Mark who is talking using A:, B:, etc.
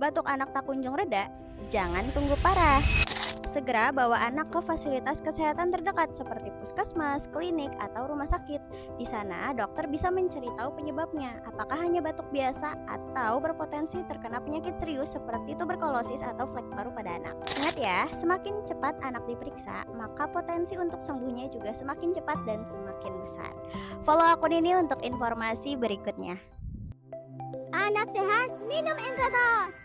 A: Batuk anak tak kunjung reda? Jangan tunggu parah. Segera bawa anak ke fasilitas kesehatan terdekat seperti puskesmas, klinik, atau rumah sakit. Di sana, dokter bisa mencari tahu penyebabnya, apakah hanya batuk biasa atau berpotensi terkena penyakit serius seperti tuberkulosis atau flek paru pada anak. Ingat ya, semakin cepat anak diperiksa, maka potensi untuk sembuhnya juga semakin cepat dan semakin besar. Follow akun ini untuk informasi berikutnya.
B: Anak sehat, minum Enzatos.